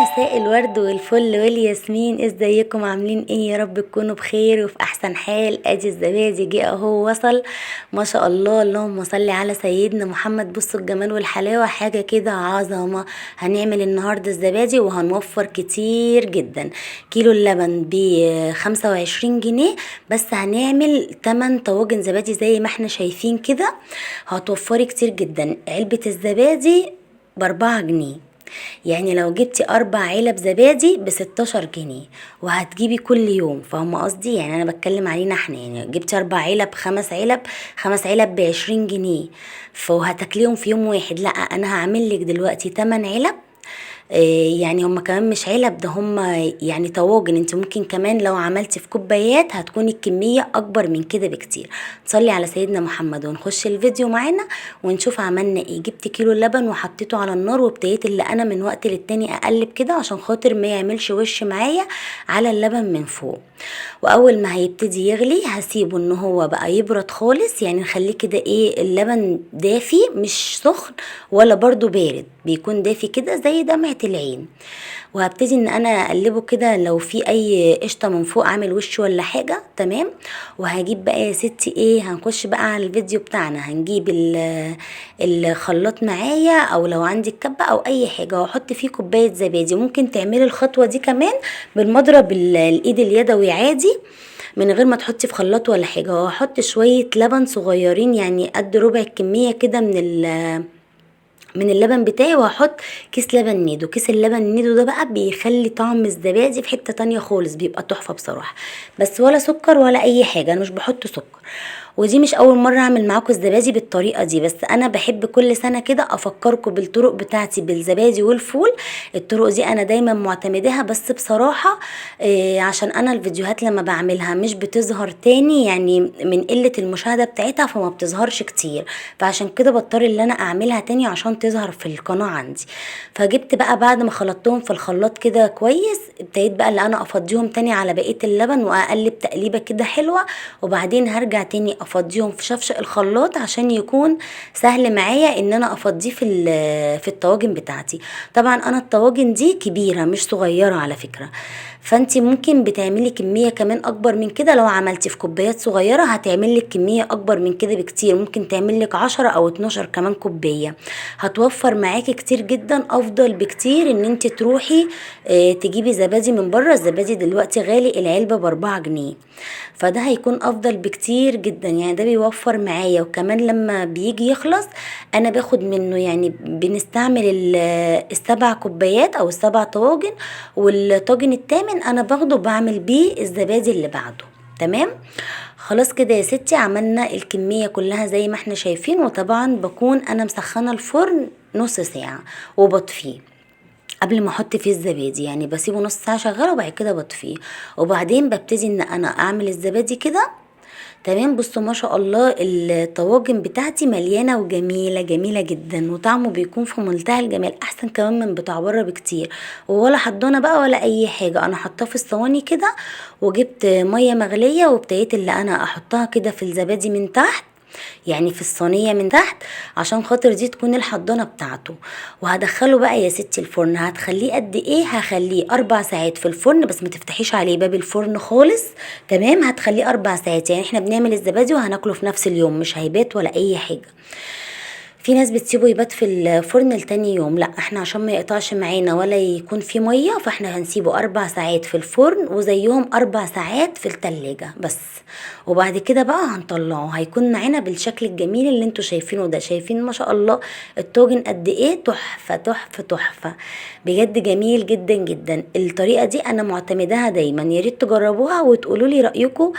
مساء الورد والفل والياسمين، ازيكم عاملين ايه؟ يا رب تكونوا بخير وفي احسن حال. ادي الزبادي جه اهو وصل، ما شاء الله، اللهم صل على سيدنا محمد. بصوا الجمال والحلاوه، حاجه كده عظمه. هنعمل النهارده الزبادي وهنوفر كتير جدا. كيلو اللبن ب25 جنيه، بس هنعمل 8 طواجن زبادي زي ما احنا شايفين كده. هتوفري كتير جدا. علبه الزبادي ب4 جنيه، يعني لو جبتي 4 علب زبادي ب16 جنيه، وهتجيبي كل يوم. فاهمة قصدي؟ يعني انا بتكلم علينا احنا، يعني جبتي 4 علب، 5 علب، 5 علب ب20 جنيه، فهتاكليهم في يوم واحد. لا، انا هعمل لك دلوقتي 8 علب. يعني هما كمان مش علب، ده هما يعني طواجن. انت ممكن كمان لو عملتي في كوبايات هتكون الكمية اكبر من كده بكتير. نصلي على سيدنا محمد ونخش الفيديو معانا ونشوف عملنا ايه. جبت كيلو لبن وحطيته على النار، وابتديت اللي انا من وقت للتاني اقلب كده عشان خاطر ما يعملش وش معايا على اللبن من فوق. واول ما هيبتدي يغلي هسيبه ان هو بقى يبرد خالص، يعني نخليه كده ايه، اللبن دافي مش سخن ولا برضو بارد، بيكون دافي كده زي دمعة العين. وهبتدي ان انا اقلبه كده، لو في اي قشطه من فوق عامل وش ولا حاجه، تمام. وهجيب بقى يا ستي ايه، هنخش بقى على الفيديو بتاعنا. هنجيب الخلاط معايا، او لو عندك كبه او اي حاجه، واحط فيه كوبايه زبادي. ممكن تعملي الخطوه دي كمان بالمضرب الايد اليدوي عادي، من غير ما تحطي في خلاط ولا حاجه. وهحط شويه لبن صغيرين، يعني قد ربع الكميه كده من اللبن بتاعي، وهحط كيس لبن نيدو. كيس اللبن النيدو ده بقى بيخلي طعم الزبادي في حتة تانية خالص، بيبقى تحفة بصراحة. بس ولا سكر ولا اي حاجة، انا مش بحط سكر. ودي مش اول مرة اعمل معاكم الزبادي بالطريقة دي، بس انا بحب كل سنة كده افكركم بالطرق بتاعتي بالزبادي والفول. الطرق دي انا دايما معتمداها، بس بصراحة عشان انا الفيديوهات لما بعملها مش بتظهر تاني، يعني من قلة المشاهدة بتاعتها فما بتظهرش كتير. فعشان كده بضطر ان انا اعملها تاني عشان تظهر في القناة عندي. فجبت بقى بعد ما خلطتهم في الخلاط كده كويس، ابتديت بقى اللي انا افضيهم تاني على بقية اللبن، واقلب تقليبة كده حلوة. وبعدين هرجع تاني افضيهم في شفشق الخلاط عشان يكون سهل معايا ان انا افضيه في الطواجن بتاعتي. طبعا انا الطواجن دي كبيرة مش صغيرة على فكرة، فانتي ممكن بتعملي كمية كمان اكبر من كده. لو عملتي في كوبايات صغيرة هتعملي كمية اكبر من كده بكتير، ممكن تعملك 10 او 12 كمان كوباية. هتوفر معاكي كتير جدا، افضل بكتير ان انتي تروحي تجيبي زبادي من بره. الزبادي دلوقتي غالي، العلبة ب4 جنيه، فده هيكون افضل بكتير جدا. يعني ده بيوفر معايا، وكمان لما بيجي يخلص انا باخد منه، يعني بنستعمل ال7 كوبايات او ال7 طواجن، والطاجن التامن انا باخده بعمل بيه الزبادي اللي بعده. تمام. خلاص كده يا ستي، عملنا الكمية كلها زي ما احنا شايفين. وطبعا بكون انا مسخنة الفرن نص ساعة وبطفيه قبل ما احط فيه الزبادي، يعني بسيبه نص ساعة شغاله وبعد كده بطفيه. وبعدين ببتدي ان انا اعمل الزبادي كده. تمام. بصوا ما شاء الله، الطواجن بتاعتي مليانه وجميله جميله جدا، وطعمه بيكون في منتهى الجمال، احسن كمان من بتاع بره بكتير. ولا حضانه بقى ولا اي حاجه، انا حطاه في الصواني كده، وجبت ميه مغليه، وابتديت اللي انا احطها كده في الزبادي من تحت، يعني في الصينيه من تحت، عشان خاطر دي تكون الحضانه بتاعته. وهدخله بقى يا ستي الفرن. هتخليه قد ايه؟ هخليه 4 ساعات في الفرن، بس ما تفتحيش عليه باب الفرن خالص. تمام. هتخليه 4 ساعات، يعني احنا بنعمل الزبادي وهناكله في نفس اليوم، مش هيبات ولا اي حاجه. في ناس بتسيبه يبات في الفرن لتاني يوم، لا احنا عشان ما يقطعش معانا ولا يكون فيه مية، فاحنا هنسيبه 4 ساعات في الفرن، وزيهم 4 ساعات في التلاجة بس. وبعد كده بقى هنطلعه، هيكون معانا بالشكل الجميل اللي انتوا شايفينه ده. شايفين ما شاء الله الطاجن قد ايه؟ تحفة تحفة تحفة، بجد جميل جدا جدا. الطريقة دي انا معتمداها دايما، يا ريت تجربوها وتقولوا لي رأيكم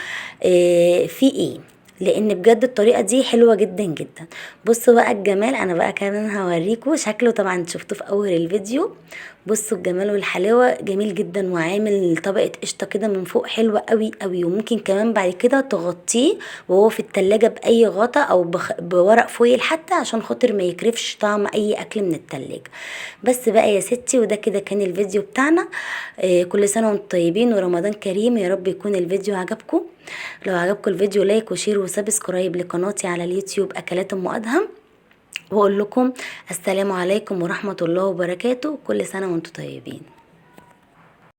في ايه، لان بجد الطريقه دي حلوه جدا جدا. بصوا بقى الجمال، انا بقى كمان هوريكم شكله، طبعا شفتوه في اول الفيديو. بصوا الجمال والحلاوه، جميل جدا، وعامل طبقه قشطه كده من فوق حلوه قوي قوي. وممكن كمان بعد كده تغطيه وهو في التلاجة باي غطا او بورق فويل حتى، عشان خاطر ما يكرفش طعم اي اكل من التلاجة. بس بقى يا ستي، وده كده كان الفيديو بتاعنا. كل سنه وانتم طيبين ورمضان كريم، يا رب يكون الفيديو عجبكم. لو عجبكم الفيديو لايك وشير وسبسكرايب لقناتي على اليوتيوب اكلات ام ادهم. واقول لكم السلام عليكم ورحمة الله وبركاته، كل سنة وانتم طيبين.